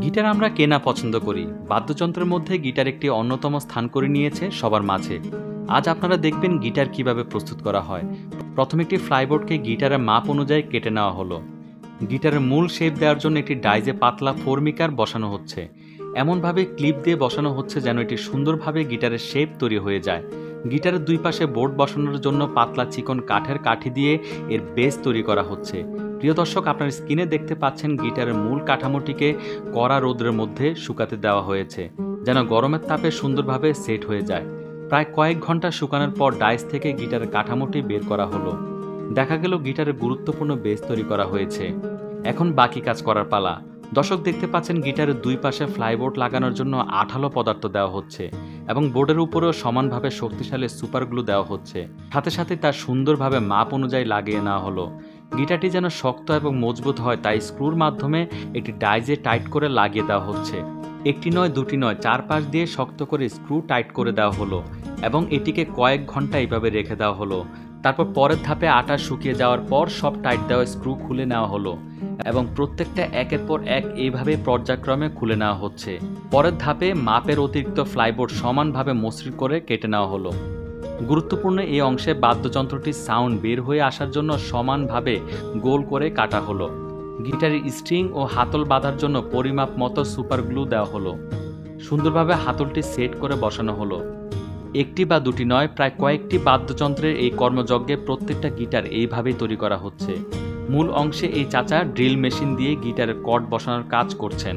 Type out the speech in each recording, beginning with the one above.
Guitar আমরা কেনা পছন্দ করি। বাদ্যযন্ত্রের মধ্যে গিটার একটি অন্যতম স্থান করে নিয়েছে সবার মাঝে। আজ আপনারা দেখবেন গিটার কিভাবে প্রস্তুত করা হয়। প্রথমে একটি ফ্লাইবোর্ডকে গিটারের মাপ অনুযায়ী কেটে নেওয়া হলো। গিটারের মূল শেপ দেওয়ার জন্য একটি ডাইজে পাতলা ফোরমিকার বসানো হচ্ছে। এমনভাবে ক্লিপ দিয়ে বসানো হচ্ছে যেন এটি সুন্দরভাবে গিটারের শেপ তৈরি হয়ে যায়। গিটারের দুই পাশে বোর্ড বসানোর জন্য পাতলা চিকন কাঠের কাঠি দিয়ে এর বেস তৈরি করা হচ্ছে। প্রিয় দর্শক, আপনার স্ক্রিনে দেখতে পাচ্ছেন গিটারের মূল কাঠামোটিকে কড়া রোদ্রের মধ্যে শুকাতে দেওয়া হয়েছে যেন গরমের তাপে সুন্দরভাবে সেট হয়ে যায়। প্রায় কয়েক ঘন্টা শুকানোর পর ডাইস থেকে গিটারের কাঠামোটি বের করা হলো। দেখা গেল গিটারের গুরুত্বপূর্ণ বেস তৈরি করা হয়েছে। এখন বাকি কাজ করার পালা। দর্শক দেখতে পাচ্ছেন গিটারের দুই পাশে ফ্লাইবোর্ড লাগানোর জন্য আঠালো পদার্থ দেওয়া হচ্ছে এবং বোর্ডের উপরেও সমানভাবে শক্তিশালী সুপার গ্লু দেওয়া হচ্ছে। সাথে সাথে তার সুন্দরভাবে মাপ অনুযায়ী লাগিয়ে নেওয়া হলো। গিটারটি যেন শক্ত এবং মজবুত হয় তাই স্ক্রুর মাধ্যমে একটি ডাইজে টাইট করে লাগিয়ে দেওয়া হচ্ছে। একটি নয়, দুটি নয়, চারপাশ দিয়ে শক্ত করে স্ক্রু টাইট করে দেওয়া হলো এবং এটিকে কয়েক ঘন্টা এইভাবে রেখে দেওয়া হলো। তারপর পরের ধাপে আটা শুকিয়ে যাওয়ার পর সব টাইট দেওয়া স্ক্রু খুলে নেওয়া হলো এবং প্রত্যেকটা একের পর এক এইভাবে পর্যায়ক্রমে খুলে নেওয়া হচ্ছে। পরের ধাপে মাপের অতিরিক্ত ফ্লাইবোর্ড সমানভাবে মসৃণ করে কেটে নেওয়া হলো। গুরুত্বপূর্ণ এই অংশে বাদ্যযন্ত্রটির সাউন্ড বের হয়ে আসার জন্য সমানভাবে গোল করে কাটা হলো। গিটারের স্ট্রিং ও হাতল বাঁধার জন্য পরিমাপ মতো সুপার গ্লু দেওয়া হলো। সুন্দরভাবে হাতলটি সেট করে বসানো হলো। একটি বা দুটি নয়, প্রায় কয়েকটি বাদ্যযন্ত্রের এই কর্মযজ্ঞে প্রত্যেকটা গিটার এইভাবেই তৈরি করা হচ্ছে। মূল অংশে এই চাচা ড্রিল মেশিন দিয়ে গিটারের কর্ড বসানোর কাজ করছেন।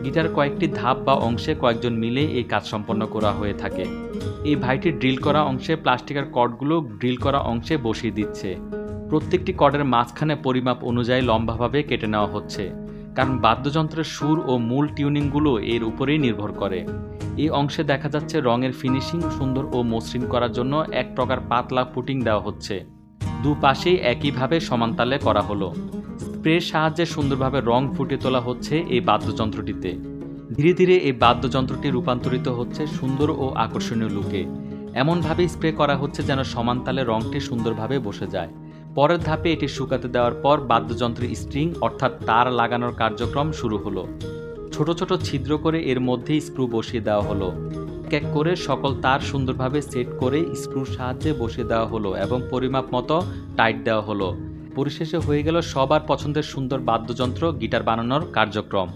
গিটার কয়েকটি ধাপ বা অংশে কয়েকজন মিলে এই কাজ সম্পন্ন করা হয়ে থাকে। এই ভাইটি ড্রিল করা অংশে প্লাস্টিকের কর্ডগুলো ড্রিল করা অংশে বসিয়ে দিচ্ছে। প্রত্যেকটি কর্ডের মাঝখানে পরিমাপ অনুযায়ী লম্বাভাবে কেটে নেওয়া হচ্ছে, কারণ বাদ্যযন্ত্রের সুর ও মূল টিউনিংগুলো এর উপরেই নির্ভর করে। এই অংশে দেখা যাচ্ছে রঙের ফিনিশিং সুন্দর ও মসৃণ করার জন্য এক প্রকার পাতলা পুটিং দেওয়া হচ্ছে। দুপাশেই একইভাবে সমানতালে করা হলো। স্প্রের সাহায্যে সুন্দরভাবে রং ফুটিয়ে তোলা হচ্ছে এই বাদ্যযন্ত্রটিতে। ধীরে ধীরে এই বাদ্যযন্ত্রটি রূপান্তরিত হচ্ছে সুন্দর ও আকর্ষণীয় লুকে। এমনভাবে স্প্রে করা হচ্ছে যেন সমানতালে রংটি সুন্দরভাবে বসে যায়। পরের ধাপে এটি শুকাতে দেওয়ার পর বাদ্যযন্ত্রের স্ট্রিং অর্থাৎ তার লাগানোর কার্যক্রম শুরু হলো। ছোট ছোট ছিদ্র করে এর মধ্যেই স্ক্রু বসিয়ে দেওয়া হলো। এক এক করে সকল তার সুন্দরভাবে সেট করে স্ক্রুর সাহায্যে বসিয়ে দেওয়া হলো এবং পরিমাপ মতো টাইট দেওয়া হলো। পরিশেষে হয়ে গেল সবার পছন্দের সুন্দর বাদ্যযন্ত্র গিটার বানানোর কার্যক্রম।